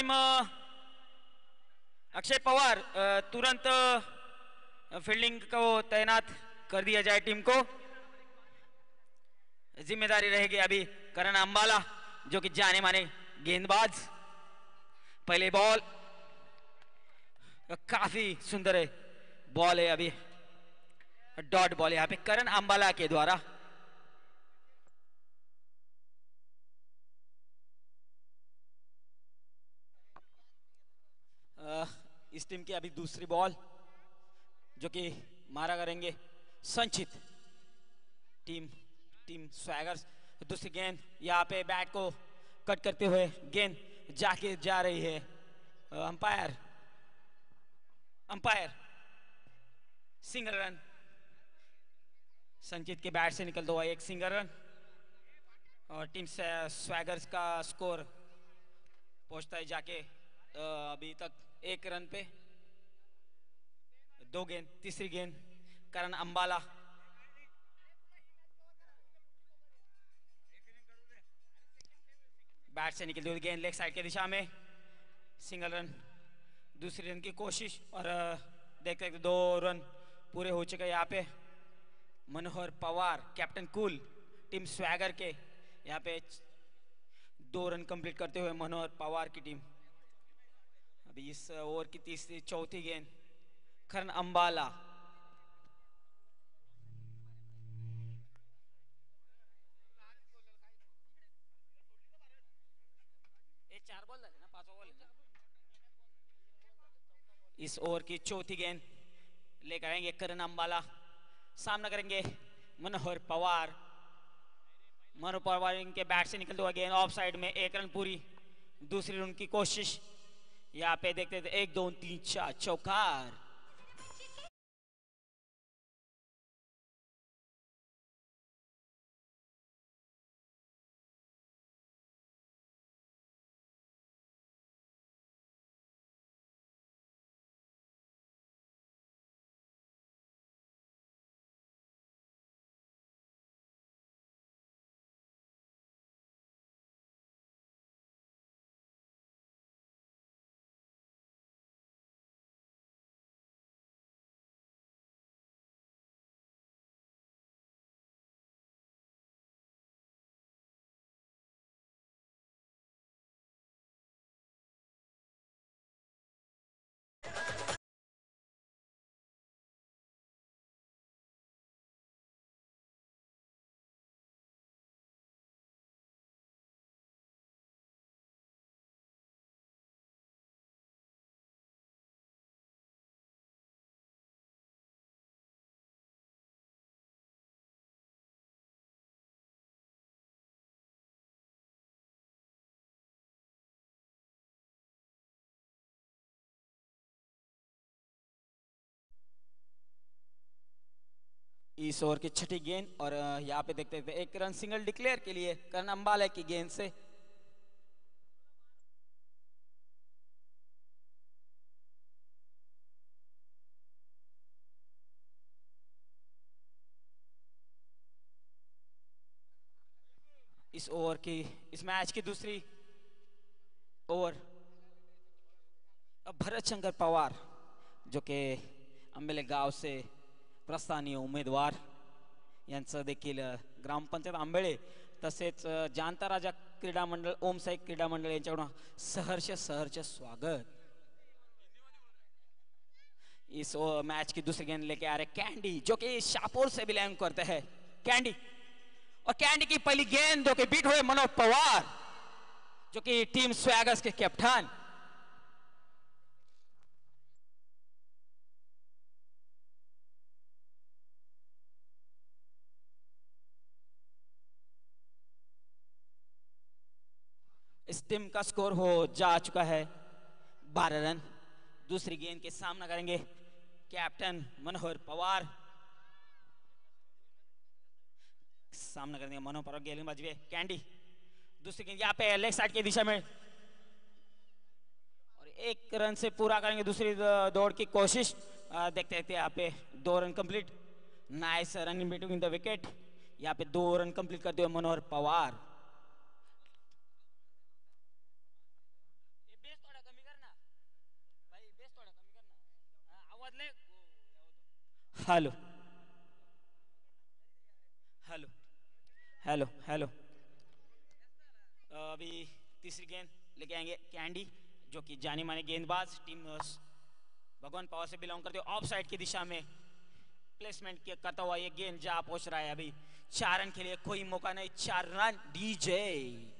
Team अक्षय पवार तुरंत fielding को तैनात कर दिया जाए। टीम को जिम्मेदारी रहेगी अभी करण अंबाला जो कि जाने माने गेंदबाज। पहले बॉल काफी सुंदर है बॉल है, अभी डॉट बॉल यहां पे करण अंबाला के द्वारा। इस टीम की अभी दूसरी बॉल जो कि मारा करेंगे संचित टीम स्वैगर्स। दूसरी गेंद यहाँ पे बैट को कट करते हुए गेंद जाके जा रही है। अंपायर सिंगल रन, संचित के बैट से निकलता हुआ एक सिंगल रन और टीम स्वैगर्स का स्कोर पहुंचता है जाके अभी तक 1 रन पे। 2 गेंद, तीसरी गेंद करण अंबाला बैट से निकलती हुई गेंद लेग साइड की दिशा में, सिंगल रन। दूसरी रन की कोशिश और देखते देखते 2 रन पूरे हो चुके यहाँ पे। Manohar Pawar captain cool team swagger के यहाँ पे 2 रन कंप्लीट करते हुए मनोहर पवार की टीम। अभी इस ओवर की तीसरी चौथी गेंद करण अंबाला इस ओवर की चौथी गेंद लेकर आएंगे करण अंबाला, सामना करेंगे मनोहर पवार। मनोहर पवार इनके बैट से निकलते हुआ गेंद ऑफ साइड में, 1 रन पूरी। दूसरी रन की कोशिश यहाँ पे देखते थे 1 2 3 4 चौकार। इस ओवर की छठी गेंद और यहाँ पे देखते थे 1 रन सिंगल डिक्लेयर के लिए करण अंबाला की गेंद से। इस मैच की दूसरी ओवर भरत शंकर पवार जो कि अंबेले गाव से प्रस्थानीय उमेदवार यांचं देखील ग्रामपंचायत आंबेळे तसेच जानता राजा क्रीडा मंडळ ओम साई क्रीडा मंडळ यांच्याकडून सहर्ष स्वागत। इस मैच की दूसरी गेंद लेके आ रहे कैंडी जो कि शाहपुर से बिलोंग करते हैं। कैंडी और कैंडी की पहली गेंद जो कि बीट हुए मनोहर पवार जो कि टीम स्वैगर्स के कैप्टन। इस टीम का स्कोर हो जा चुका है 12 रन। दूसरी गेंद के सामना करेंगे कैप्टन मनोहर पवार, सामना करेंगे मनोहर पवार गेंदबाजी में कैंडी। दूसरी गेंद यहाँ पे लेग साइड की दिशा में और 1 रन से पूरा करेंगे दूसरी दौड़ की कोशिश। देखते देखते यहाँ पे 2 run complete. Nice run in between the wicket. यहाँ पे 2 रन कंप्लीट करते हुए Manohar Pawar. Hello hello hello hello. अभी तीसरी गेंद लेके आएंगे कैंडी, जो कि जानी मानी गेंदबाज, टीम भगवान पावर से बिलोंग करते हो। ऑफ साइड की दिशा में प्लेसमेंट करता हुआ ये गेंद जा पहुंच रहा है। अभी 4 रन के लिए कोई मौका नहीं, 4 रन डीजे।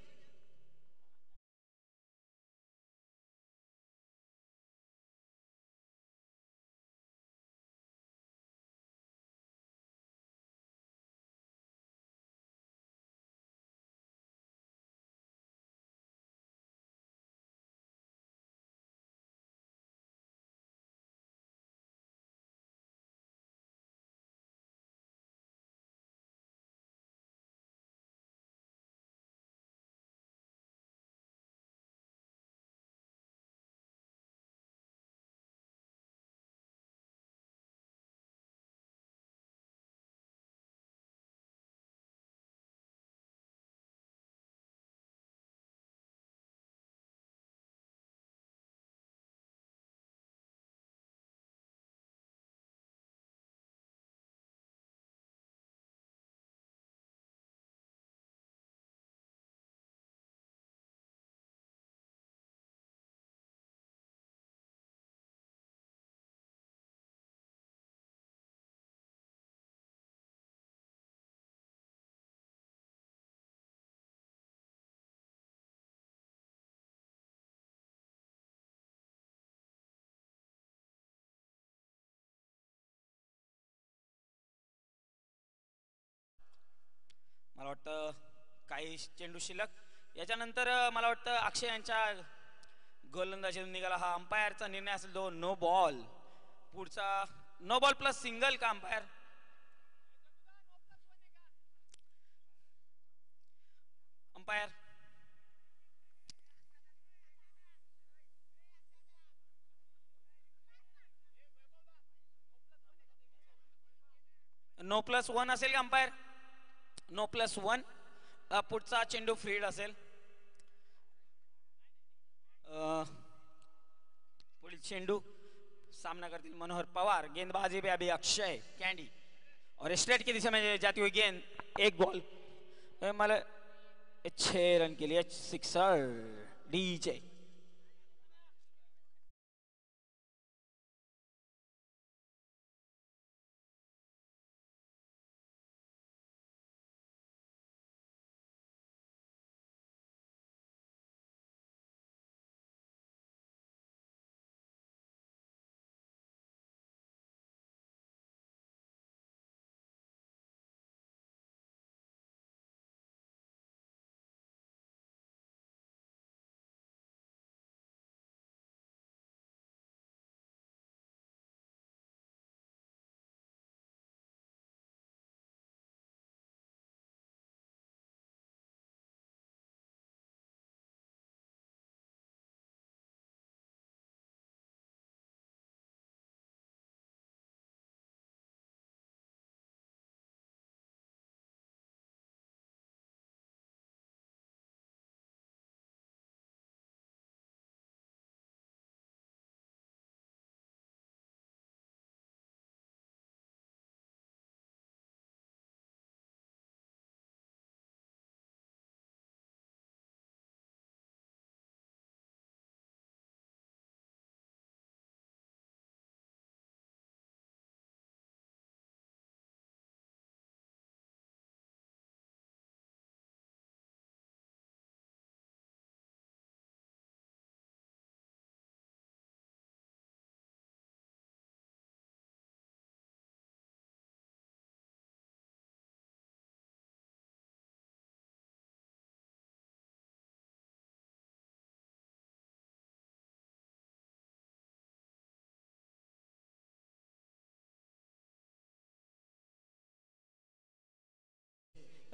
मला वाटतं काही चेंडू शिल्लक, याच्यानंतर मला वाटतं अक्षय यांच्या गोलंदाजीतून निघाला हा अंपायरचा निर्णय असेल तो नो बॉल. पुढचा नो बॉल प्लस सिंगल का umpire? Umpire no plus one असेल का अंपायर? No plus one. पुढचा चेंडू फ्रीड असेल. पुढील चेंडू सामना करतील मनोहर पवार. गेंदबाजी पे अभी अक्षय कैंडी और स्ट्रेट की दिशा में जाती हुई गेंद, एक बॉल मतलब 6 रन के लिए सिक्सर डीजे.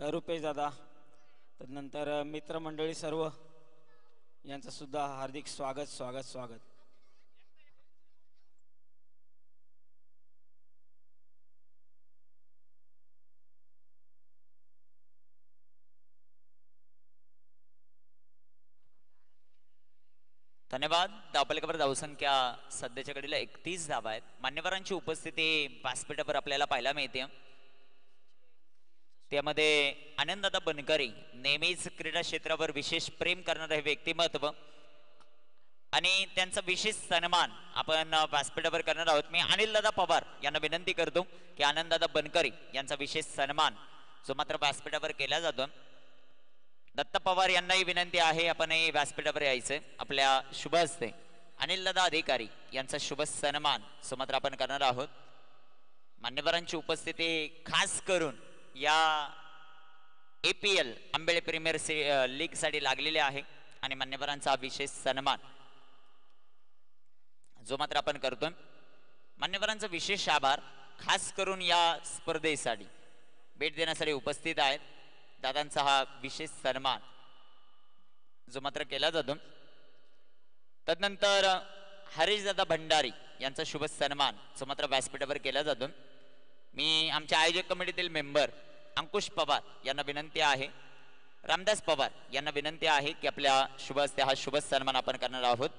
रुपेश दादा, तदनंतर मित्रमंडळी सर्व यांचं सुद्धा हार्दिक स्वागत स्वागत स्वागत. धन्यवाद. धावपलकावर धावसंख्या सध्याच्या घडीला 31 धावा आहेत. मान्यवरांची उपस्थिती व्यासपीठावर आपल्याला पाहायला मिळते. त्यामध्ये आनंददादा बनकरी, नेहमीच क्रीडा क्षेत्रावर विशेष प्रेम करणारे हे व्यक्तिमत्व आणि त्यांचा विशेष सन्मान आपण व्यासपीठावर करणार आहोत. मी अनिलदादा पवार यांना विनंती करतो की आनंददादा बनकरी यांचा विशेष सन्मान जो मात्र व्यासपीठावर केला जातो. दत्ता पवार यांनाही विनंती आहे आपण व्यासपीठावर यायचंय. आपल्या शुभ हस्ते अनिलदादा अधिकारी यांचा शुभ सन्मान जो मात्र आपण करणार आहोत. मान्यवरांची उपस्थिती खास करून या APL आंबेळे प्रीमियर लीग साठी लागलेले आहे आणि मान्यवरांचा विशेष सन्मान जो मात्र आपण करतोय. मान्यवरांचा विशेष आभार खास करून या स्पर्धेसाठी भेट देण्यासाठी उपस्थित आहेत. दादांचा हा विशेष सन्मान जो मात्र केला जातो. तदनंतर हरीशदादा भंडारी यांचा शुभ सन्मान जो मात्र व्यासपीठावर केला जातो. मी आमच्या आयोजक कमिटीतील मेंबर अंकुश पवार यांना विनंती आहे, रामदास पवार यांना विनंती आहे की आपल्या शुभ हस्ते हा शुभ सन्मान आपण करणार आहोत.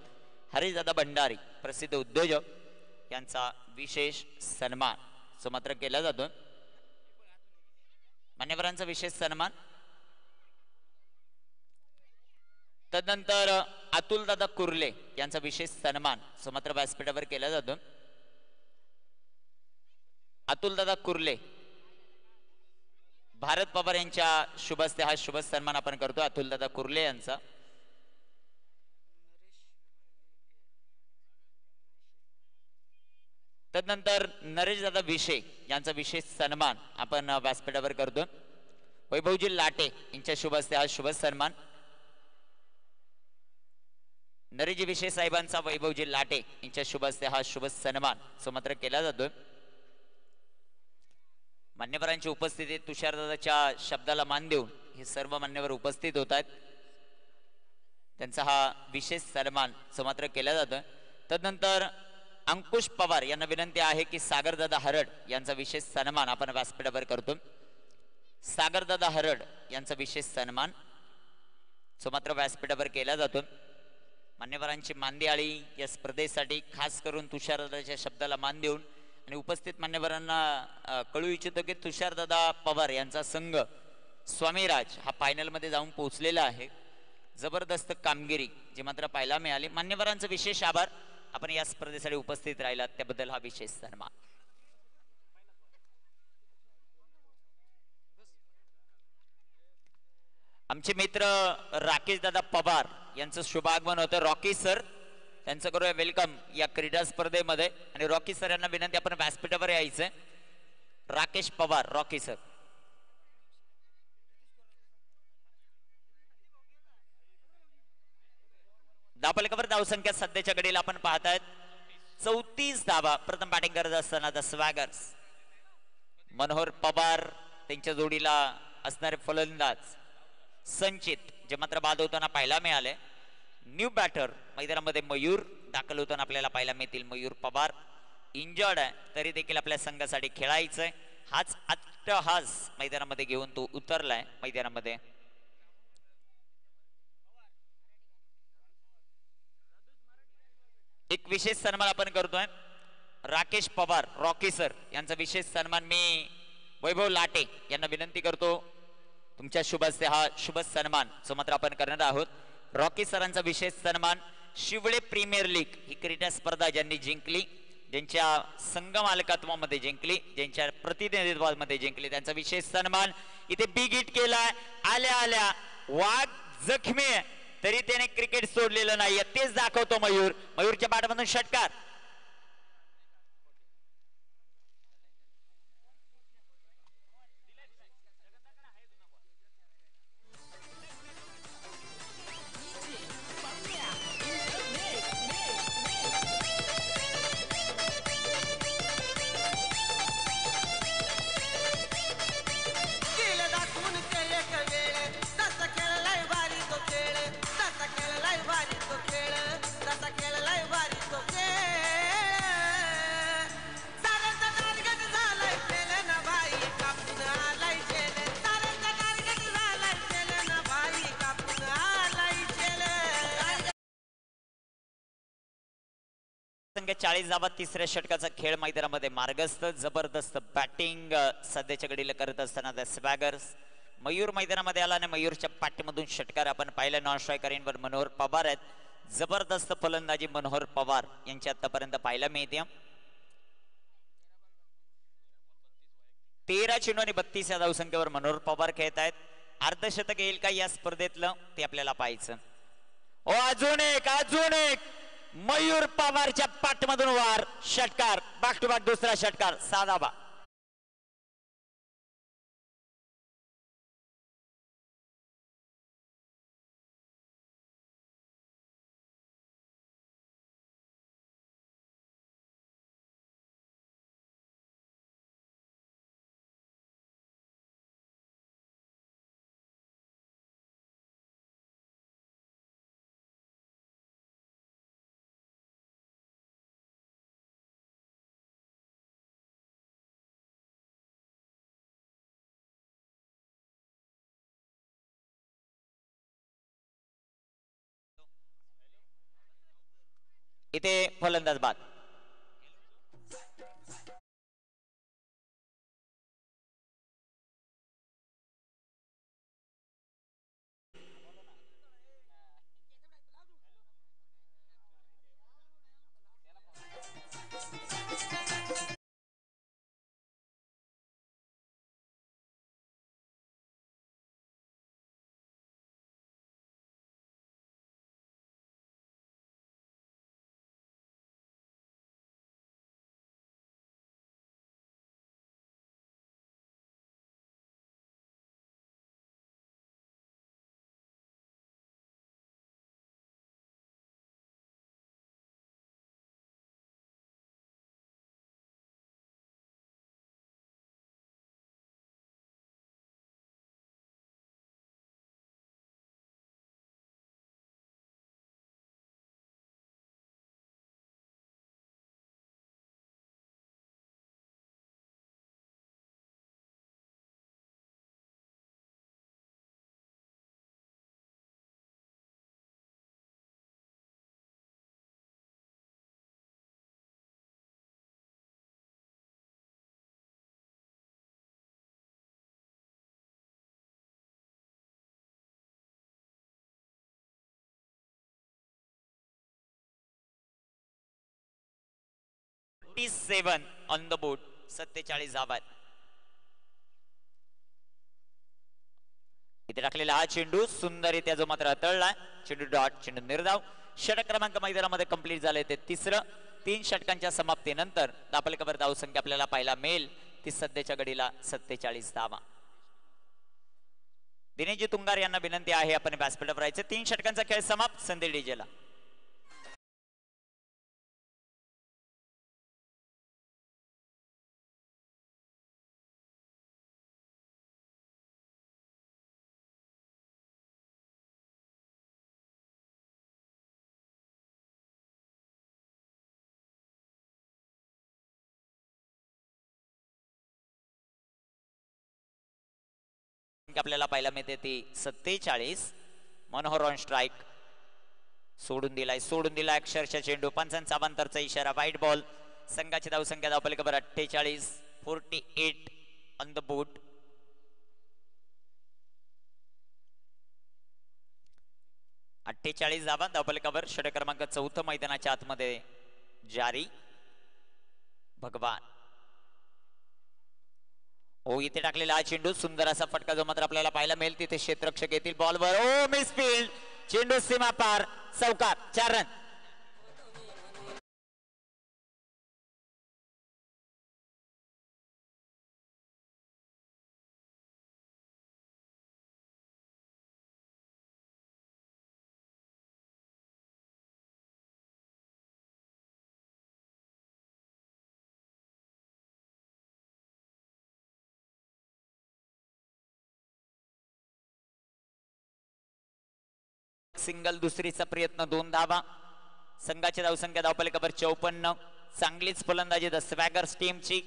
हरीशदादा भंडारी प्रसिद्ध उद्योजक यांचा विशेष सन्मान जो मात्र केला जातो. मान्यवरांचा विशेष सन्मान. तदनंतर अतुलदादा कुर्ले यांचा विशेष सन्मान जो मात्र व्यासपीठावर केला जातो. अतुलदादा कुर्ले, भारत पवार यांच्या शुभ हस्ते हा शुभ सन्मान आपण करतो अतुलदादा कुर्ले यांचा. तदनंतर नरेशदादा विशे यांचा विशेष सन्मान आपण व्यासपीठावर करतो. वैभवजी लाटे यांच्या शुभ हस्ते हा शुभ सन्मान. नरेशजी विशे साहेबांचा वैभवजी लाटे यांच्या शुभ हस्ते हा शुभ सन्मान जो मात्र केला जातो. मान्यवरांची उपस्थिती तुषारदादाच्या शब्दाला मान देऊन हे सर्व मान्यवर उपस्थित होत आहेत. त्यांचा हा विशेष सन्मान जो मात्र केला जातो. तदनंतर अंकुश पवार यांना विनंती आहे की सागरदादा हरड यांचा विशेष सन्मान आपण व्यासपीठावर करतो. सागरदादा हरड यांचा विशेष सन्मान जो मात्र व्यासपीठावर केला जातो. मान्यवरांची मांदियाळी या स्पर्धेसाठी खास करून तुषारदादाच्या शब्दाला मान देऊन आणि उपस्थित मान्यवरांना कळू इच्छितो की तुषारदादा पवार यांचा संघ स्वामीराज हा फायनल मध्ये जाऊन पोहोचलेला आहे. जबरदस्त कामगिरी जी मात्र पाहायला मिळाली. मान्यवरांचा विशेष आभार. आपण या स्पर्धेसाठी उपस्थित राहिलात त्याबद्दल हा विशेष सन्मान. आमचे मित्र राकेश दादा पवार यांचं शुभागमन होतं. रॉकी सर त्यांचं करूया वेलकम या क्रीडा स्पर्धेमध्ये. आणि रॉकी सर यांना विनंती आपण व्यासपीठावर यायचंय. Rakesh Pawar, Rocky sir. धावपलकावर धावसंख्या सध्याच्या घडीला आपण पाहतायत 34 धावा. प्रथम बॅटिंग करत असताना द स्वॅगर्स मनोहर पवार त्यांच्या जोडीला असणारे फलंदाज संचित जे मात्र बाद होताना पाहायला मिळाले. न्यू बॅटर मैदानामध्ये मयूर दाखल होताना आपल्याला पाहायला मिळतील. मयूर पवार इंजर्ड आहे तरी देखील आपल्या संघासाठी खेळायचंय. हाच अट्टहास मैदानामध्ये घेऊन तो उतरलाय मैदानामध्ये. एक विशेष सन्मान आपण करतोय राकेश पवार, रॉकी सर यांचा विशेष सन्मान मी वैभव लाटे यांना विनंती करतो तुमच्या शुभ हस्ते हा शुभ सन्मान जो मात्र आपण करणार आहोत. रॉकी सरांचा विशेष सन्मान. शिवळे प्रीमियर लीग ही क्रीडा स्पर्धा ज्यांनी जिंकली, ज्यांच्या संघ मालकत्वामध्ये जिंकली, ज्यांच्या प्रतिनिधित्वामध्ये जिंकली, त्यांचा विशेष सन्मान. इथे बिग हिट केलाय. आल्या आल्या वाघ जखमी आहे तरी त्याने क्रिकेट सोडलेलं नाहीये. तेच दाखवतो मयूर. मयूरच्या बॅटमधून षटकार. संख्या 40 धावा. तिसऱ्या षटकाचा खेळ मैदानामध्ये मार्गस्थ. जबरदस्त बॅटिंग सध्याच्या घडीला करत असताना द स्वॅगर्स. मयूर मैदानामध्ये आला आणि मयूरच्या पाठीमधून षटकार आपण पाहिला. नॉन स्ट्रायकरींवर मनोहर पवार आहेत. जबरदस्त फलंदाजी मनोहर पवार यांची आतापर्यंत पाहायला मिळते. 13 चेंडू आणि 32 या धावसंख्येवर मनोहर पवार खेळत आहेत. अर्धशतक येईल का या स्पर्धेतलं ते आपल्याला पाहायचं. ओ अजून एक मयूर पवारच्या पाठमधून वार. षटकार बॅक टू बॅक दुसरा षटकार. 6 धावा. इथे फलंदाज बाद. सेवन ऑन द बोर्ड. 47 धावा. इथे टाकलेला हा चेंडू सुंदररित्या जो मात्र हाताळलाय. चेंडू डॉट. चेंडू निर्धाव. षटक क्रमांक मैदानामध्ये कंप्लीट झाले ते तिसरं. 3 षटकांच्या समाप्तीनंतर दापलकावर धावसंख्या आपल्याला पाहायला मिळेल ती सध्याच्या घडीला 47 धावा. दिनेशजी तुंगार यांना विनंती आहे आपण व्यासपीठावर राहायचं. 3 षटकांचा खेळ समाप्त. संधी डीजेला. आपल्याला पाहायला मिळते ती 47. Manohar on strike. सोडून दिलाय अक्षरशः चेंडू. पंचांचा अवांतरचा इशारा. वाईट बॉल. संघाची धावसंख्या धावपलीकडे 48. 48 ऑन द बोर्ड. धावा धावपलीकडे. षटक क्रमांक 4 मैदानाच्या आतमध्ये जारी. भगवान. ओ इथे टाकलेला हा चेंडू. सुंदर असा फटका जो मात्र आपल्याला पाहायला मिळेल. तिथे क्षेत्ररक्षक येतील बॉलवर. ओ मिसफील्ड. चेंडू सीमा पार. चौकार. 4 रन. सिंगल. दुसरीचा प्रयत्न. 2 धावा. संघाची धावसंख्या धावपलीकडे 54. चांगलीच फलंदाजी द स्वॅगर्स टीमची.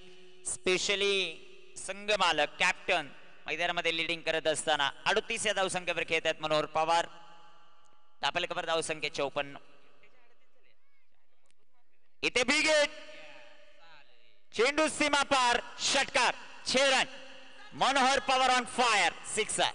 स्पेशली संघ मालक कॅप्टन मैदानामध्ये लीडिंग करत असताना 38 या धावसंख्येवर खेळत आहेत मनोहर पवार. धावपलीकडे धावसंख्या 54. इथे बिगेट, चेंडू सीमा पार, षटकार, 6 run. Manohar Pawar on fire, 6.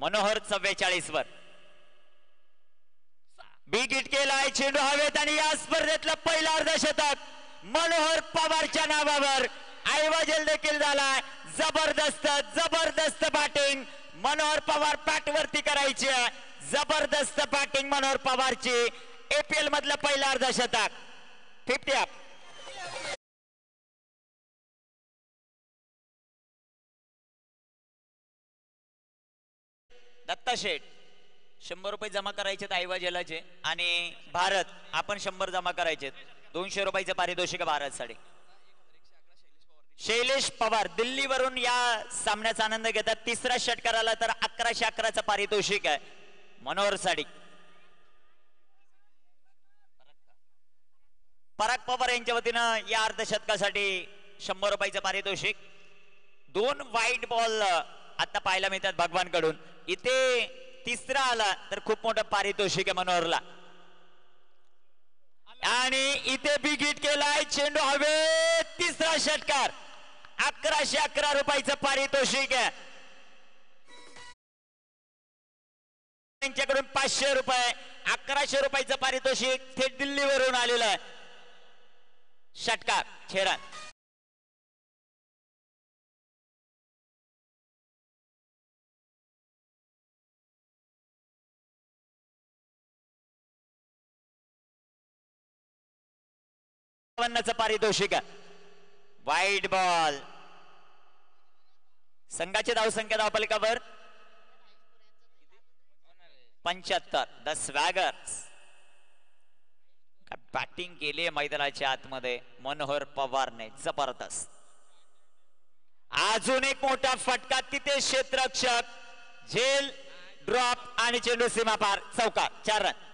Manohar 44 वर. बिग हिट केलाय, चेंडू हवेत आणि या स्पर्धेतलं पहिलं अर्धशतक मनोहर पवारच्या नावावर. ऐवजेल देखील झालाय. जबरदस्त जबरदस्त बॅटिंग मनोहर पवार बॅट वरती करायची. जबरदस्त बॅटिंग मनोहर पवारची. एपीएल मधलं पहिलं अर्धशतक. 50 अप. दत्ता शेठ 100 रुपये जमा करायचे ऐवजेलाचे आणि भारत आपण 100 जमा करायचे. 200 रुपयाचं पारितोषिक भारत साठी. शैलेश पवार दिल्लीवरून या सामन्याचा आनंद घेतात. तिसरा षटकाराला तर 1111चं पारितोषिक आहे मनोहर साठी. पराग पवार यांच्या वतीनं या अर्धशतकासाठी 100 रुपयाचं पारितोषिक. 2 वाईट बॉल आता पाहायला मिळतात भगवान कडून. इथे तिसरा आला तर खूप मोठं पारितोषिक आहे मनोहरला. आणि इथे बिग हिट केलाय, चेंडू हवे, तिसरा षटकार. 1111 रुपयाचं पारितोषिक आहे. त्यांच्याकडून 500 रुपये, 1100 रुपयाचं पारितोषिक थेट दिल्लीवरून आलेलं आहे. षटकार, 6 रन. पारितोषिक. वाईट बॉल. संघाची धावसंख्या धावफलकावर 75. द स्वॅगर्स बॅटिंग केली मैदानाच्या आतमध्ये मनोहर पवारने. जबरदस्त. अजून एक मोठा फटका तिथे. क्षेत्ररक्षक झेल, ड्रॉप आणि चेंडू सीमा पार. चौकार, 4 रन.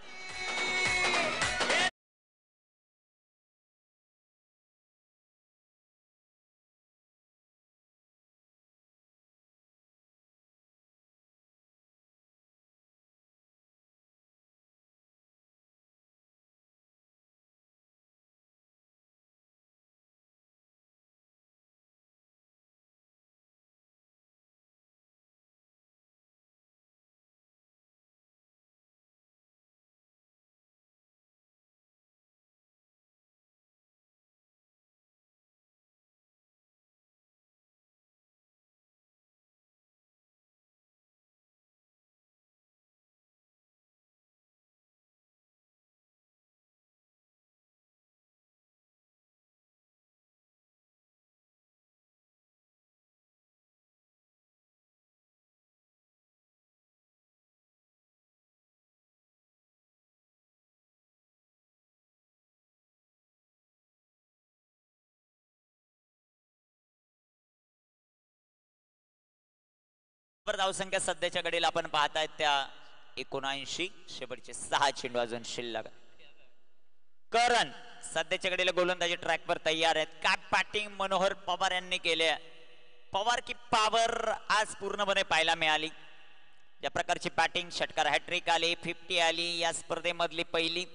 धावसंख्या सध्याच्या घडीला आपण पाहतायत त्या 79. शेवटचे 6 चेंडू अजून शिल्लक. करण सध्याच्या घडीला गोलंदाजी ट्रॅकवर तयार आहेत. काय बॅटिंग मनोहर पवार यांनी केले. पवार की पॉवर आज पूर्णपणे पाहायला मिळाली. ज्या प्रकारची बॅटिंग, षटकार, हॅट्रिक आली, 50 आली. या स्पर्धेमधली पहिली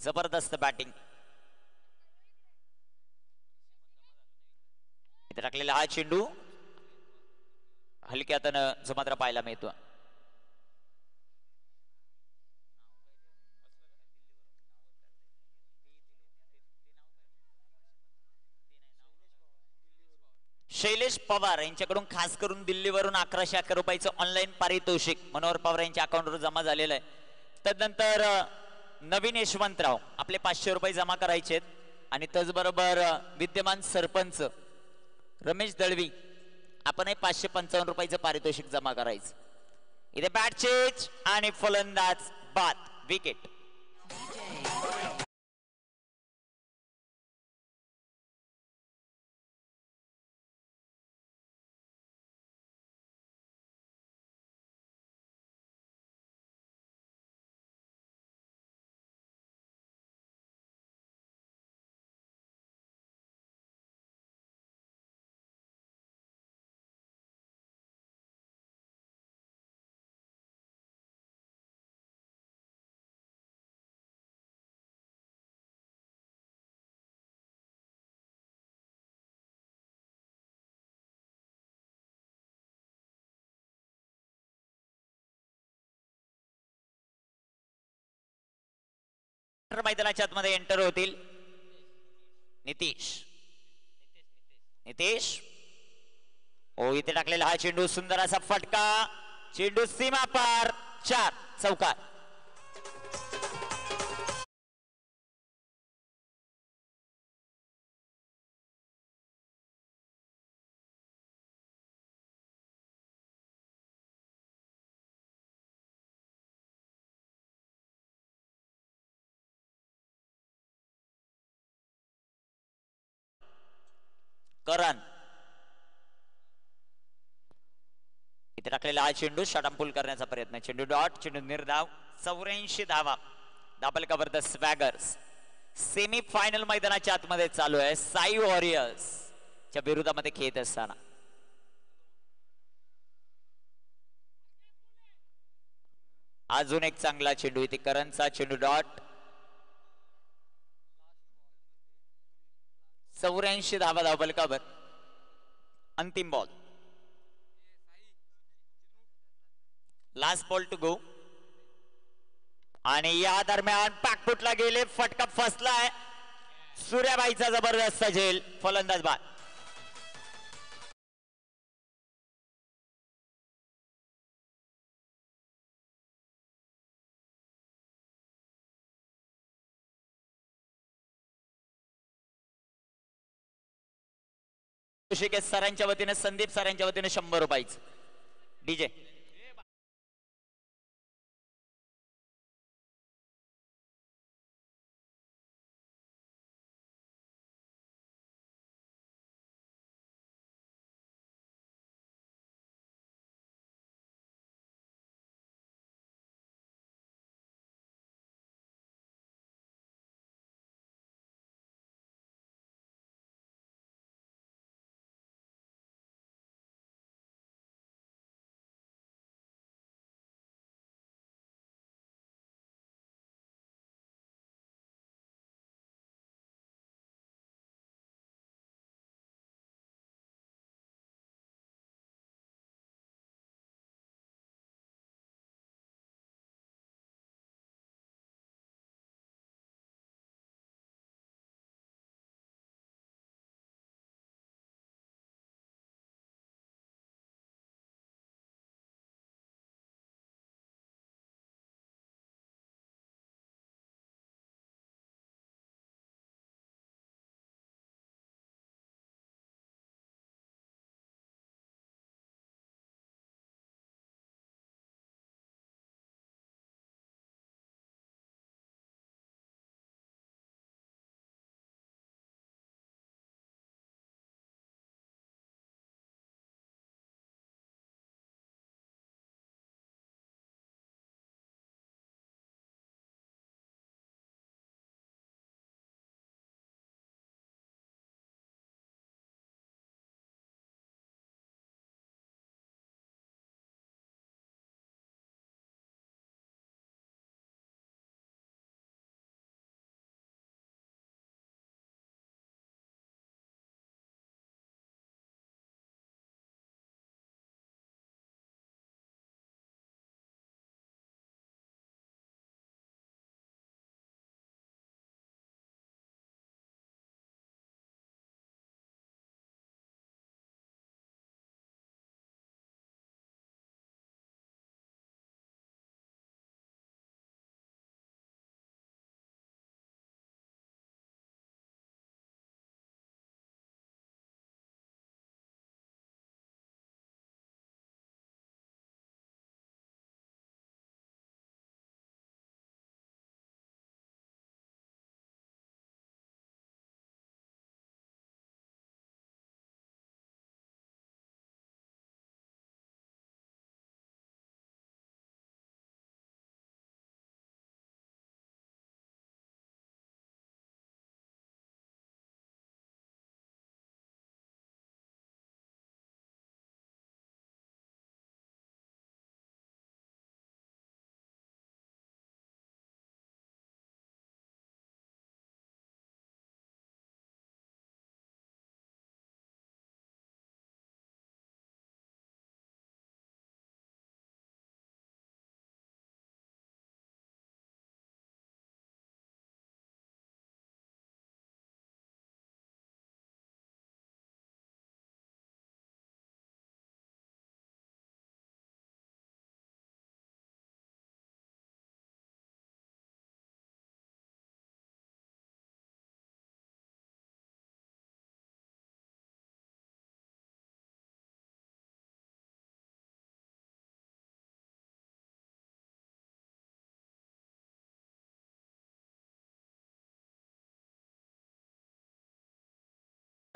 जबरदस्त बॅटिंग. इथे टाकलेला हा चेंडू हलक्या हातानं जो मात्र पाहायला मिळतो. शैलेश पवार यांच्याकडून खास करून दिल्लीवरून 1111 रुपयाचं ऑनलाईन पारितोषिक मनोहर पवार यांच्या अकाउंटवर जमा झालेलं आहे. त्यानंतर नवीन यशवंतराव आपले 500 रुपये जमा करायचे आणि त्याचबरोबर विद्यमान सरपंच रमेश दळवी आपण 555 रुपयाचं पारितोषिक जमा करायचं. इथे बॅट चेंज आणि फलंदाज बाद विकेट. मैदानाच्या आतमध्ये एंटर होतील नितीश. नितीश ओ इथे टाकलेला हा चेंडू, सुंदर असा फटका, चेंडू सीमा पार, 4 चौकार. करण इथे टाकलेला हा चेंडू शटअंपुल करण्याचा प्रयत्न, चेंडू डॉट, चेंडू निर्धाव. 84 धावा, double cover the Swaggers. Semi final मैदानाच्या आतमध्ये चालू आहे साई वॉरियर्स च्या विरोधामध्ये खेळत असताना. अजून एक चांगला चेंडू, इथे करणचा चेंडू डॉट. 84 धावा, डबल कव्हर. अंतिम ball, last ball to go. आणि या दरम्यान पॅकफुटला गेले, फटका फसलाय. सूर्याबाईचा जबरदस्त झेल, फलंदाज बाद. ऋषिकेश सरांच्या वतीने, संदीप सरांच्या वतीने 100 रुपयाचं डीजे.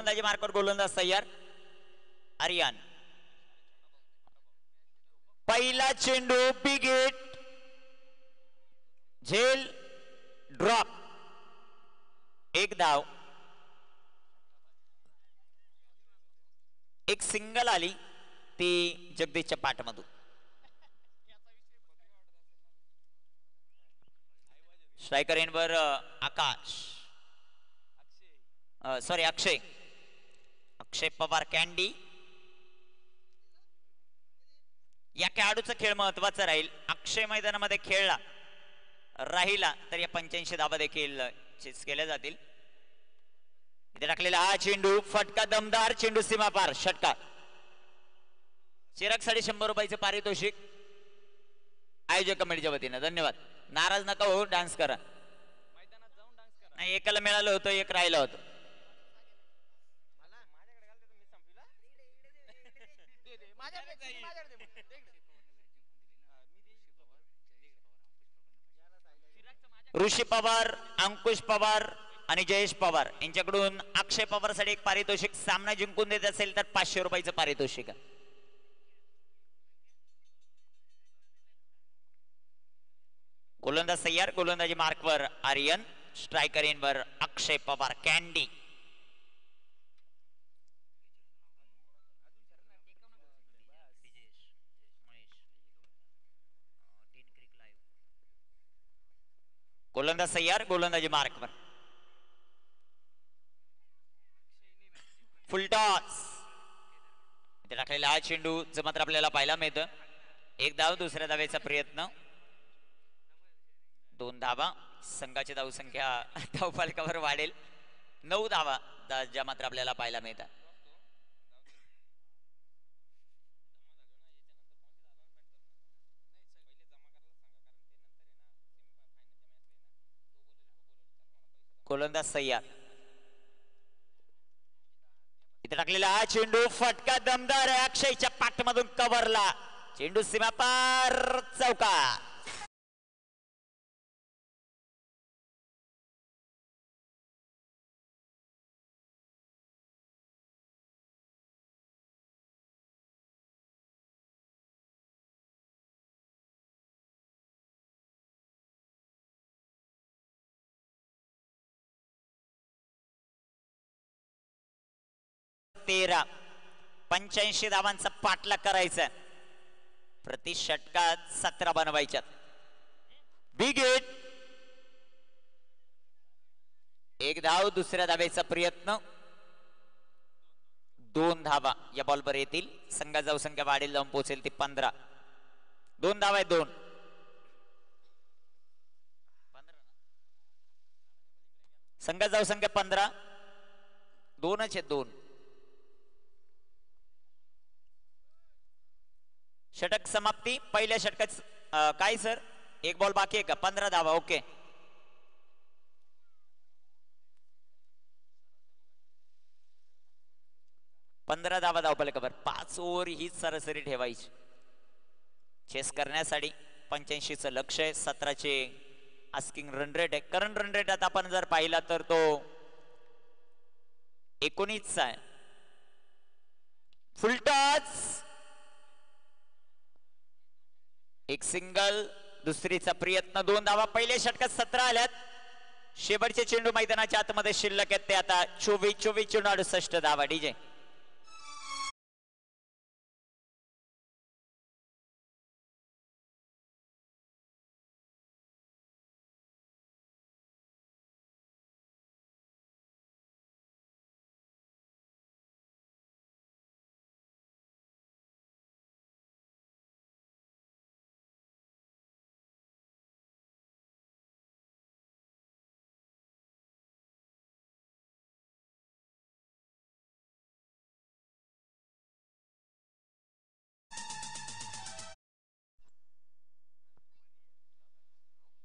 अंदाजे मार्कवर गोलंदाज तयार आर्यन. पहिला चेंडू बिग हिट, झेल ड्रॉप, एक धाव, एक सिंगल आली ती जगदीशच्या पाठमधून. स्ट्रायकर एंडवर आकाश सॉरी अक्षय पवार कॅन्डी. या खेळाडूचा खेळ महत्वाचा राहील. अक्षय मैदानामध्ये खेळला राहिला तर या 85 धावा देखील चेस केल्या जातील. इथे टाकलेला हा चेंडू फटका दमदार चेंडू सीमा पार षटकार. चिराग 150 रुपयाचे पारितोषिक आयोजक कमिटीच्या वतीनं. धन्यवाद. नाराज नका हो, डान्स करा. नाही एकाला मिळालं होतं, एक राहिलं होतं. ऋषी पवार, अंकुश पवार आणि जयेश पवार यांच्याकडून अक्षय पवार साठी एक पारितोषिक. सामना जिंकून देत असेल तर 500 रुपयाचं पारितोषिक. गोलंदाज तयार, गोलंदाजी मार्कवर आर्यन, स्ट्रायकर एंडवर अक्षय पवार कॅन्डी. गोलंदाज तयार, गोलंदाजी मार्कवर फुलटॉस. इथे टाकलेला हा चेंडू जो मात्र आपल्याला पाहायला मिळतं. एक धाव, दुसऱ्या धावेचा प्रयत्न, 2 धावा. संघाची धावसंख्या धावफलकावर वाढेल. 9 धावा ज्या मात्र आपल्याला पाहायला मिळतात. गोलंदाज तयार. इथे टाकलेला हा चेंडू फटका दमदार आहे. अक्षयच्या पाठमधून कव्हरला चेंडू सीमा पार चौकार. तेरा 85 धावांचा पाठलाग करायचा. प्रति षटकात 17 बनवायच्यात. बिग हिट, एक धाव, दुसऱ्या धावेचा प्रयत्न, 2 धावा या बॉलवर येतील. संघाची धावसंख्या वाढेल, जाऊन पोहोचेल ती 15. 2 धावा आहेत. 2 संघाची धावसंख्या 15. 2च आहेत. 2 षटक समाप्ती. पहिल्या षटकात काय सर, एक बॉल बाकी आहे का? 15 धावा. ओके. पंधरा धावा धावफलकावर. 5 ओव्हर ही सरासरी ठेवायची चेस करण्यासाठी. 85चं लक्ष आहे. 17चे आस्किंग रन रेट आहे. करंट रन रेट आता आपण जर पाहिला तर तो 19चा आहे. फुलटॉस, एक सिंगल, दुसरीचा प्रयत्न, 2 धावा. पहिल्या षटकात 17 आल्यात. शेवटचे चेंडू मैदानाच्या आतमध्ये शिल्लक आहेत ते आता 24 चेंडू 68 धावा. डीजे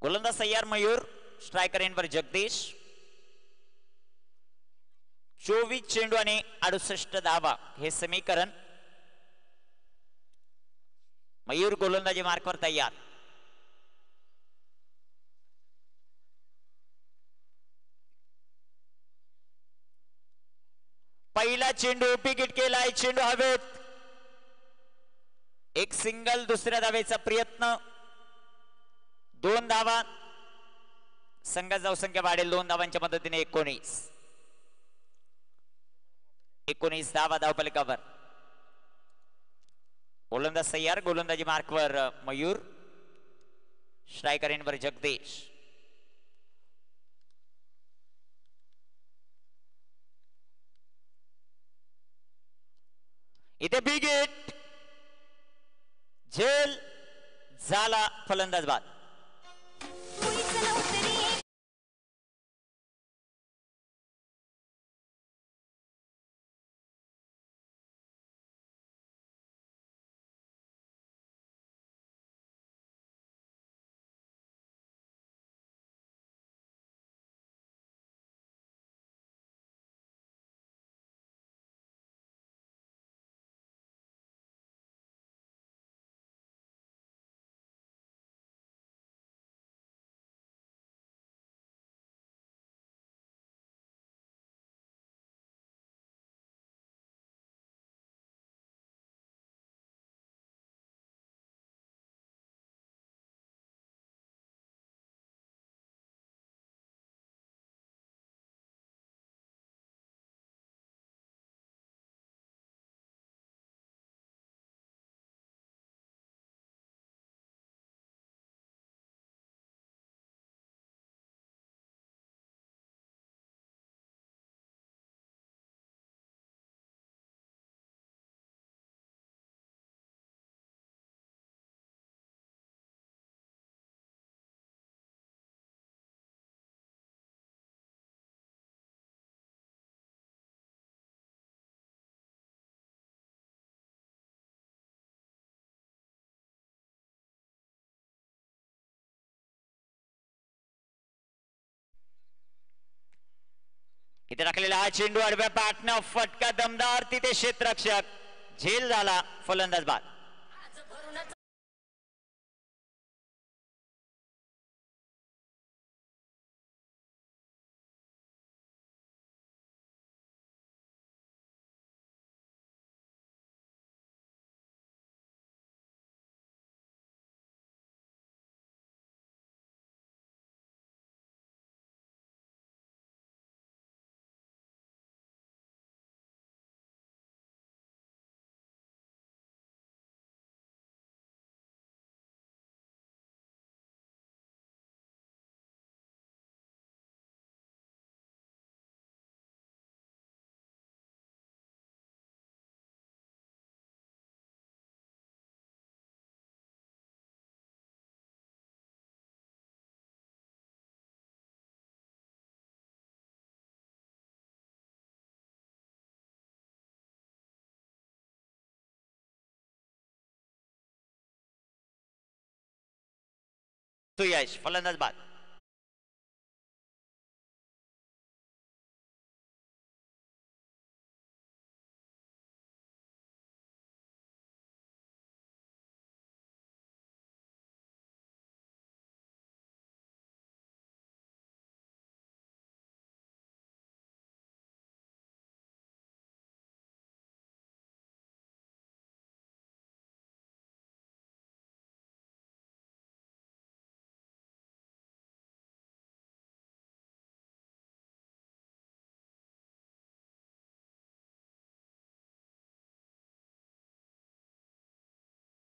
गोलंदाज तयार मयूर, स्ट्रायकर एंडवर जगदीश. 24 चेंडू आणि 68 धावा हे समीकरण. मयूर गोलंदाजी मार्कवर तयार. चेंडू पिकेट केलाय, चेंडू हवेत. एक सिंगल, दुसऱ्या धावेचा प्रयत्न, 2 धावा. संघाची धावसंख्या वाढेल 2 धावांच्या मदतीने. 19 धावा धावफलकावर. गोलंदाज तयार, गोलंदाजी मार्कवर मयूर, स्ट्रायकर एंडवर जगदीश. इथे बिग हिट, झेल झाला, फलंदाज बाद. इथे टाकलेला हा चेंडू आडव्या पॅटर्न, फटका दमदार, तिथे क्षेत्ररक्षक, झेल झाला, फलंदाज बाद. यश, फलंदाज बाद.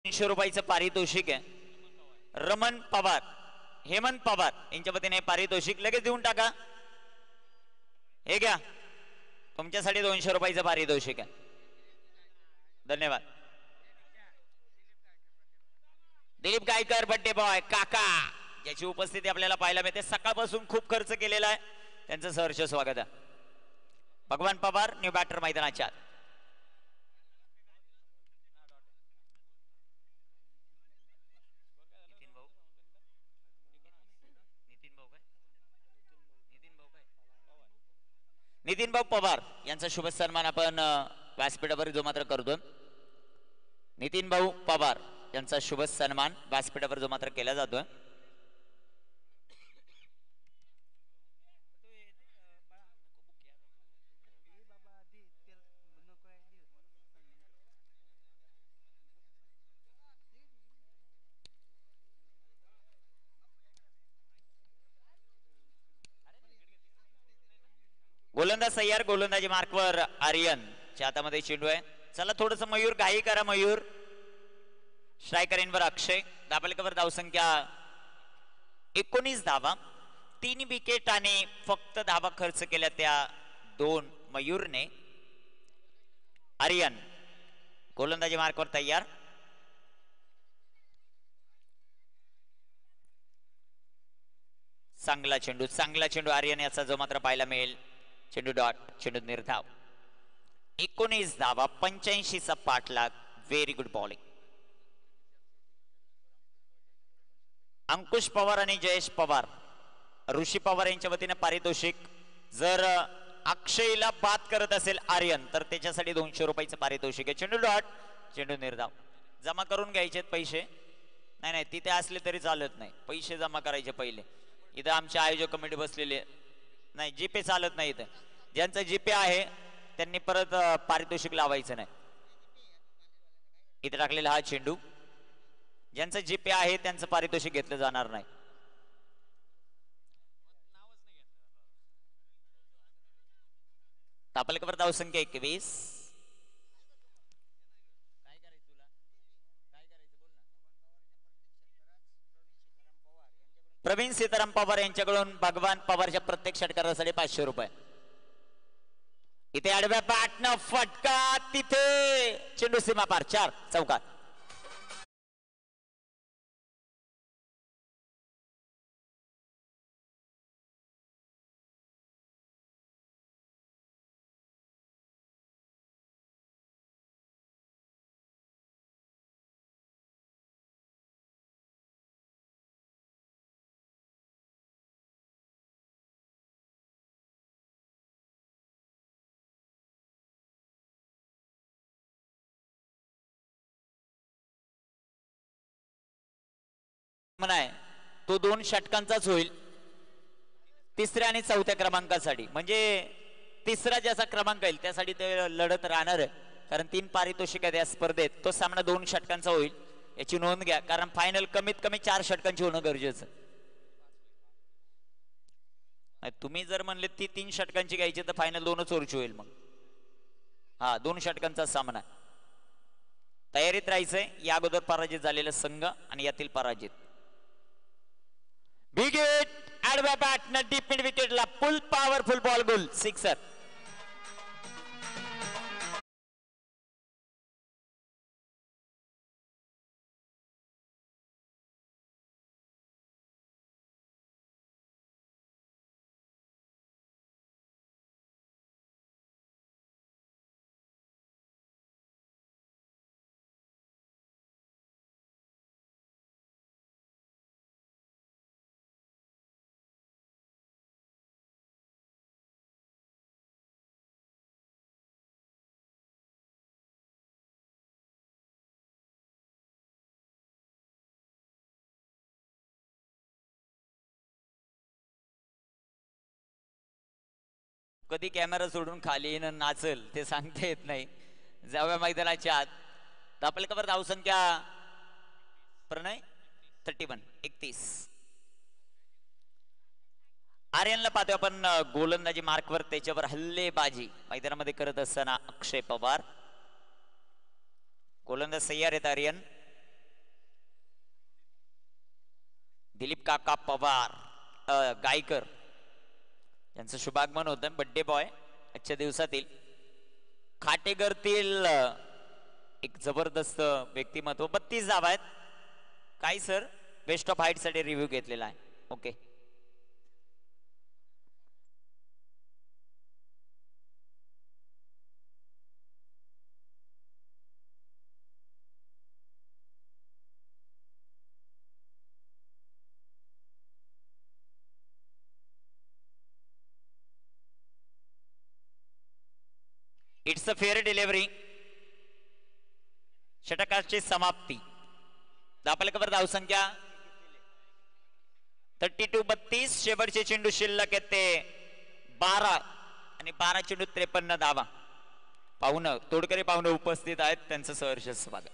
₹300 पारितोषिक आहे. रमण पवार, हेमंत पवार यांच्या वतीने पारितोषिक लगेच देऊन टाका. हे घ्या, तुमच्यासाठी ₹200 पारितोषिक आहे. धन्यवाद. दिलीप गायकर बड्डे बॉय काका, ज्याची उपस्थिती आपल्याला पाहायला मिळते. सकाळपासून खूप खर्च केलेला आहे, त्यांचं सहर्ष स्वागत आहे. भगवान पवार न्यू बॅटर मैदानाच्या. नितीन भाऊ पवार यांचा शुभ सन्मान आपण व्यासपीठावर जो मात्र करतो. नितीन भाऊ पवार यांचा शुभ सन्मान व्यासपीठावर जो मात्र केला जातोय. गोलंदाज तयार, गोलंदाजी मार्कवर आर्यन च्या हातामध्ये चेंडू आहे. चला थोडस मयूर घाई करा. मयूर स्ट्रायकर इनवर अक्षय. दाबलकावर धावसंख्या 19 धावा, 3 विकेट आणि फक्त धावा खर्च केल्या त्या 2 मयूरने. आर्यन गोलंदाजी मार्कवर तयार. चांगला चेंडू आर्यन याचा जो मात्र पाहायला मिळेल. चेंडू डॉट, चेंडू निर्धाव. 19 धावा, 85चा पाठलाग. Very good bowling. Ankush Pawar आणि जयेश पवार, ऋषी पवार यांच्या वतीने पारितोषिक. जर अक्षयला बाद करत असेल आर्यन तर त्याच्यासाठी 200 रुपयाचं पारितोषिक आहे. चेंडू डॉट, चेंडू निर्धाव. जमा करून घ्यायचे पैसे. नाही तिथे असले तरी चालत नाही, पैसे जमा करायचे पहिले. इथं आमचे आयोजक कमिटी बसलेले नाही, जीपे चालत नाही. इथं ज्यांचं जीपे आहे त्यांनी परत पारितोषिक लावायचं नाही. इथे टाकलेला हा चेंडू, ज्यांचं जीपे आहे त्यांचं पारितोषिक घेतलं जाणार नाही. तापलकावर धावसंख्या 21. प्रवीण सीताराम पवार यांच्याकडून भगवान पवारच्या प्रत्येक षटकारासाठी 500 रुपये. इथे आडव्या बॅटनं फटका, तिथे चेंडू सीमा पार, 4 चौकार. म्हणाय तो 2 षटकांचाच होईल, 3ऱ्या आणि 4थ्या क्रमांकासाठी. म्हणजे 3रा ज्याचा क्रमांक येईल त्यासाठी ते लढत राहणार आहे. कारण 3 पारितोषिक आहेत या स्पर्धेत. तो सामना 2 षटकांचा होईल याची नोंद घ्या. कारण फायनल कमीत कमी 4 षटकांची होणं गरजेचं. तुम्ही जर म्हणले ती 3 षटकांची घ्यायची तर फायनल 2च ओव्हरची होईल. मग हा 2 षटकांचा सामना. तयारीत राहायचंय. या अगोदर पराजित झालेला संघ आणि यातील पराजित. बिग हिट, आडव्या बॅटनं डीप मिड विकेटला फुल पॉवरफुल बॉल, गोल, सिक्सर. कधी कॅमेरा सोडून खाली येणं नाचल ते सांगता येत नाही. जाऊया मैदानाच्या आत. दापलकावर धावसंख्या प्रणय 31. आर्यनला पाहतोय आपण गोलंदाजी मार्कवर. त्याच्यावर हल्लेबाजी मैदानामध्ये करत असताना अक्षय पवार. गोलंदाज तयार आहेत आर्यन. दिलीप काका पवार गायकर यांचं शुभागमन होतं. बड्डे बॉय आजच्या दिवसातील खाटेघरतील एक जबरदस्त व्यक्तिमत्व. 32 धावा आहेत. काय सर, बेस्ट ऑफ हाईट साठी रिव्ह्यू घेतलेला आहे. Okay. It's a fair delivery. षटकाची समाप्ती. दापलकावर धावसंख्या 32. शेवटचे चेंडू शिल्लक आहेत ते 12 आणि 12 चेंडू 53 धावा. पाहुणं तोडकरी पाहुणं उपस्थित आहेत, त्यांचं सहर्ष स्वागत.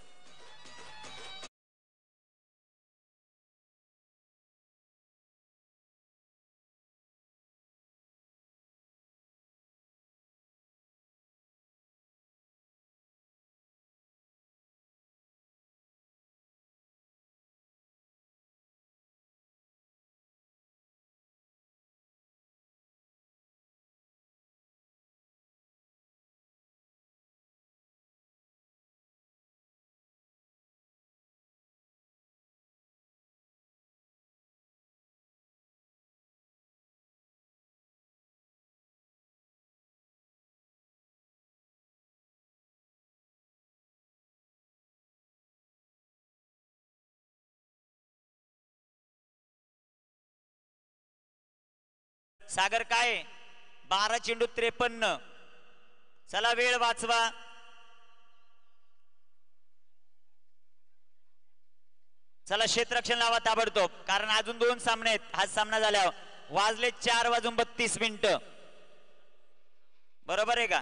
सागर काय 12 चेंडू 53. चला वेळ वाचवा. चला क्षेत्ररक्षण लावा ताबडतोब, कारण अजून 2 सामने आहेत. हा सामना झाल्यावर वाजले 4:32 बरोबर आहे का?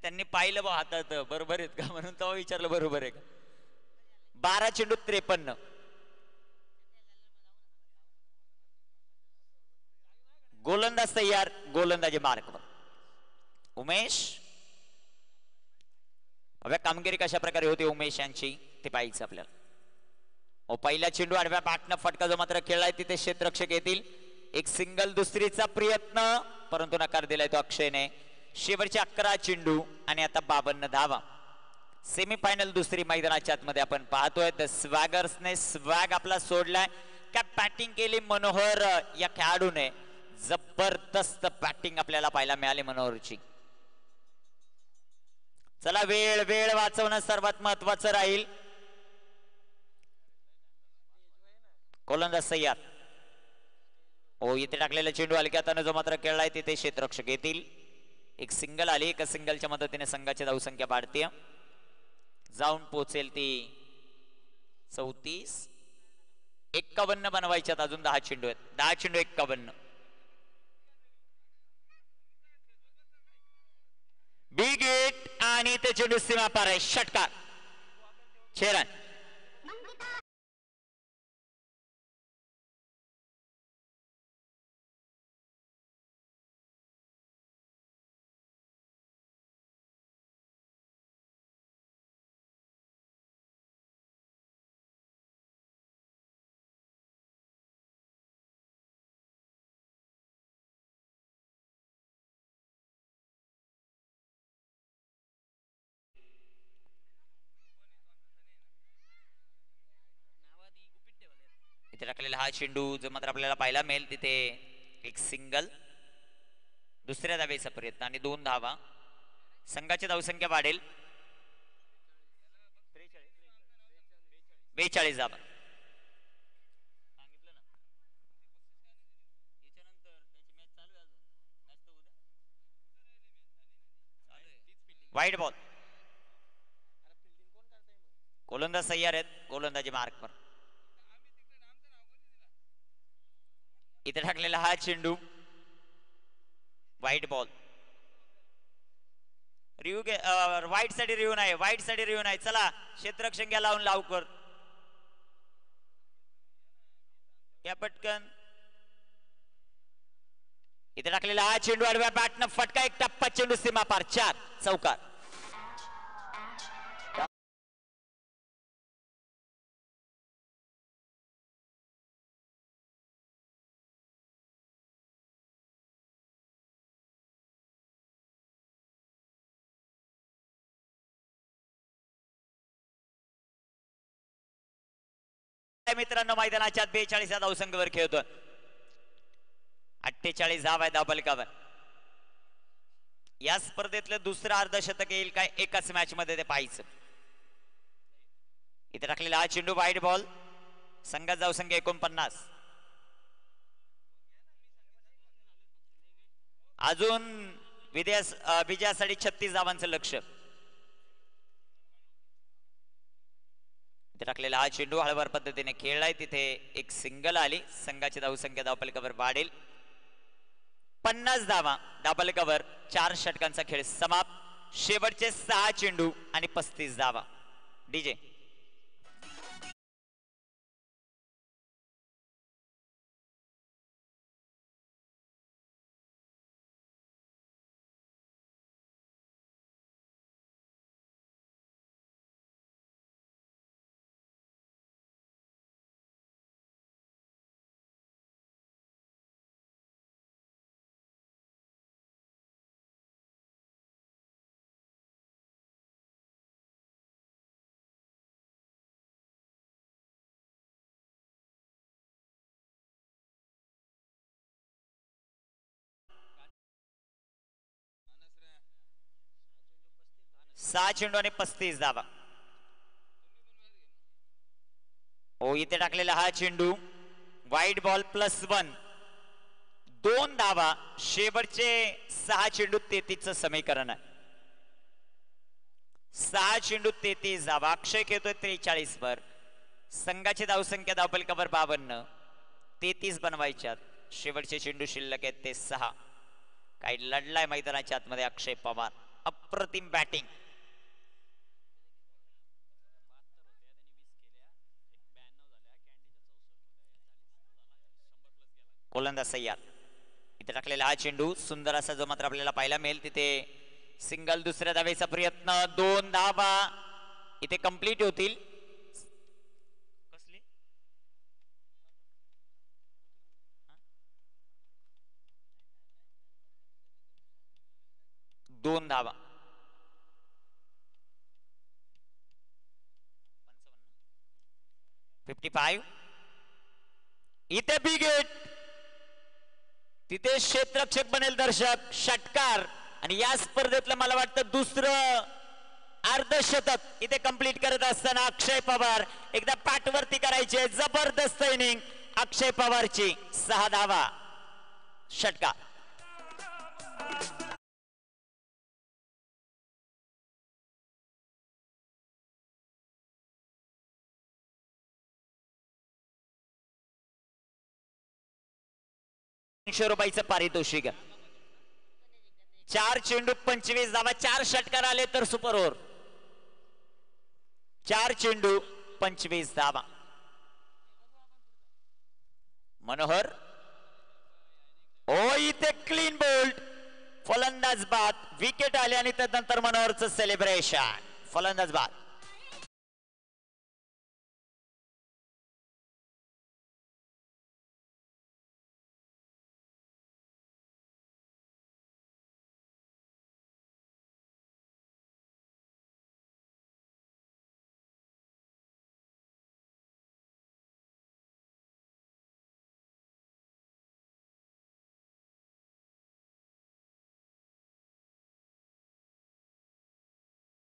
त्यांनी पाहिलं बा हातात बरोबर आहेत का म्हणून तेव्हा विचारलं बरोबर आहे का. 12 चेंडू 53. गोलंदाज तयार, गोलंदाजी मार्कवर. उमेश हव्या कामगिरी कशा प्रकारे होती उमेश यांची ते पाहायचं आपल्याला. पहिला चेंडू आडव्या बॅटनं फटका जो मात्र खेळलाय तिथे क्षेत्ररक्षक येतील. एक सिंगल दुसरीचा प्रयत्न परंतु नकार दिलाय तो अक्षयने. शेवटचे 11 चेंडू आणि आता 52 धावा. सेमीफायनल दुसरी मैदानाच्या आतमध्ये आपण पाहतोय. द स्वॅगर्सने स्वॅग आपला सोडलाय. काय बॅटिंग केली मनोहर या खेळाडूने. जबरदस्त बॅटिंग आपल्याला पाहायला मिळाली मनोहरची. चला वेळ वेळ वाचवणं सर्वात महत्वाचं राहील. गोलंदाज तयार. इथे टाकलेला चेंडू हलक्यात जो मात्र खेळलाय तिथे क्षेत्ररक्षक येतील. एक सिंगल आली. एका सिंगलच्या मदतीने संघाची धावसंख्या वाढते. जाऊन पोहोचेल ती 34. 51 बनवायच्यात. अजून 10 चेंडू आहेत. 10 चेंडू 51. बिग हिट आणि ते चेंडू सीमा पार आहे. षटकार. 6 रन. इथे टाकलेला हा चेंडू जो मात्र आपल्याला पाहायला मिळेल तिथे एक सिंगल. दुसऱ्या धावेचा प्रयत्न आणि 2 धावा. संघाची धावसंख्या वाढेल. 42 धावा. वाईट बॉल. गोलंदाज तयार आहेत. गोलंदाजी मार्कवर. इथे टाकलेला हा चेंडू वाईट बॉल. रिव्ह्यू वाईट साठी रिव्ह्यू नाही. वाईट साठी रिव्ह्यू नाही. चला क्षेत्ररक्षण घ्या लावून लावकर या पटकन. इथे टाकलेला हा चेंडू आडव्या बॅटनं फटका. एक टप्पा चेंडू सीमा पार. 4 चौकार. मित्रांनो मैदानाच्या 42 या धावसंख्येवर खेळतोय. 48 धाव आहे धावफलकावर. या स्पर्धेतलं दुसरं अर्धशतक येईल काय एकाच मॅच मध्ये ते पाहायचं. इथे टाकलेला हा चेंडू वाईट बॉल. संघात धावसंख्या 49. अजून विजयासाठी 36 धावांचं लक्ष्य. टाकलेला हा चेंडू हळवार पद्धतीने खेळलाय. तिथे एक सिंगल आली. संघाची धावसंख्या धावफलकावर वाढेल. 50 धावा धावफलकावर. 4 षटकांचा खेळ समाप्त. शेवटचे 6 चेंडू आणि 35 धावा. डीजे सहा चेंडू आणि 35 धावा. ओ इथे टाकलेला हा चेंडू वाईट बॉल +1 2 धावा शेवटचे 6 चेंडू 33चं समीकरण आहे 6 चेंडू 33 धावा अक्षय खेळतोय 43 वर संघाची धावसंख्या धावफलकावर 52 33 बनवायच्यात शेवटचे चेंडू शिल्लक आहेत ते 6 काही लढलाय मैदानाच्या आतमध्ये अक्षय पवार अप्रतिम बॅटिंग गोलंदाज सय्याद इथे टाकलेला हा चेंडू सुंदर असा जो मात्र आपल्याला पाहायला मिळेल तिथे सिंगल दुसऱ्या धावेचा प्रयत्न 2 धावा इथे कंप्लीट होतील कसली 2 धावा 55 इथे बिग हिट तिथे क्षेत्ररक्षक बनेल दर्शक षटकार आणि या स्पर्धेतलं मला वाटतं दुसरं अर्धशतक इथे कंप्लीट करत असताना अक्षय पवार एकदा पाठवरती करायचे जबरदस्त इनिंग अक्षय पवारची 6 धावा षटकार ₹100 पारितोषिक 4 चेंडू 25 धावा 4 षटकार आले तर सुपर ओव्हर 4 चेंडू 25 धावा मनोहर ओ इथे क्लीन बोल्ड फलंदाज बाद विकेट आले आणि त्यानंतर मनोहरचं सेलिब्रेशन फलंदाज बाद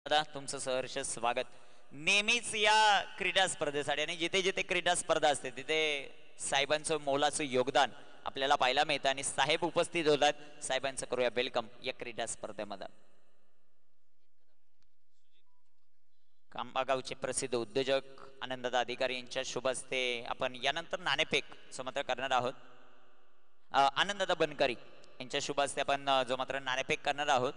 तुमचं सहर्ष स्वागत नेहमीच या क्रीडा स्पर्धेसाठी आणि जिथे जिथे क्रीडा स्पर्धा असते तिथे साहेबांचं मोलाचं योगदान आपल्याला पाहायला मिळतं आणि साहेब उपस्थित होतात साहेबांचं करूया वेलकम या क्रीडा स्पर्धेमध्ये कांबागावचे प्रसिद्ध उद्योजक आनंददा अधिकारी यांच्या शुभ हस्ते आपण यानंतर नाणेफेक जो मात्र करणार आहोत आनंददा बनकरी यांच्या शुभ हस्ते आपण जो मात्र नाणेफेक करणार आहोत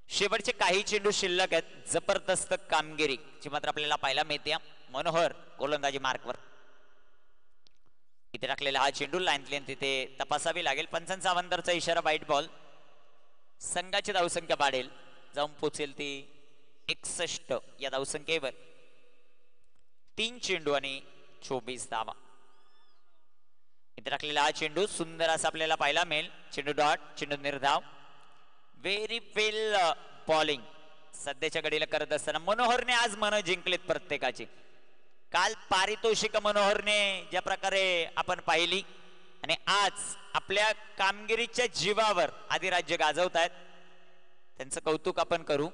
शेवटचे काही चेंडू शिल्लक आहेत जबरदस्त कामगिरी जी मात्र आपल्याला पाहायला मिळते मनोहर गोलंदाजी मार्कवर इथे टाकलेला हा चेंडू लाईन तिथे तपासावी लागेल पंचांचा अवंतरचा इशारा वाईट बॉल संघाची धावसंख्या वाढेल जाऊन पोचेल ती 61 या धावसंख्येवर 3 चेंडू आणि 24 धावा इथे टाकलेला हा चेंडू सुंदर असा आपल्याला पाहायला मिळेल चेंडू डॉट चेंडू निर्धाव व्हेरी वेल बॉलिंग सध्याच्या घडीला करत असताना मनोहरने आज मन जिंकलेत प्रत्येकाची काल पारितोषिक मनोहरने ज्या प्रकारे आपण पाहिली आणि आज आपल्या कामगिरीच्या जीवावर अधिराज्य गाजवत आहेत त्यांचं कौतुक आपण करू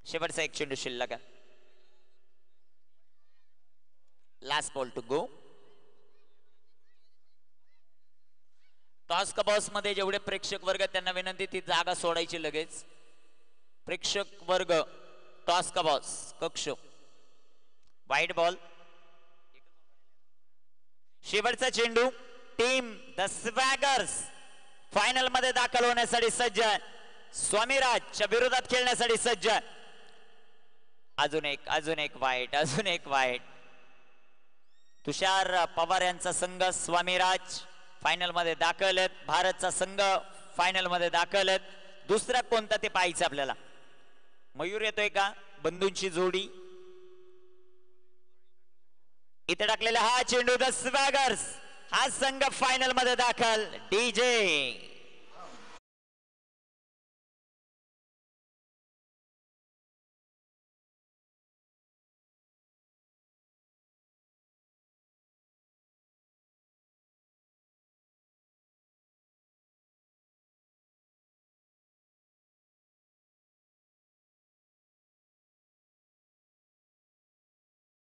शेवटचा 1 चेंडू शिल्लक आहे last ball to go toss कबॉस मध्ये जेवढे प्रेक्षक वर्ग त्यांना विनंती ती जागा सोडायची लगेच प्रेक्षक वर्ग टॉस कबॉस कक्ष वाईट बॉल शेवटचा चेंडू टीम द स्वॅगर्स फायनल मध्ये दाखल होण्यासाठी सज्ज स्वामीराजच्या विरोधात खेळण्यासाठी सज्ज अजून एक वाईट तुषार पवार यांचा संघ स्वामीराज फायनल मध्ये दाखल आहेत भारतचा संघ फायनल मध्ये दाखल आहेत दुसरा कोणता ते पाहायचं आपल्याला मयूर येतोय का बंधूंची जोडी इथे टाकलेला हा चेंडू द स्वॅगर्स हा संघ फायनल मध्ये दाखल डीजे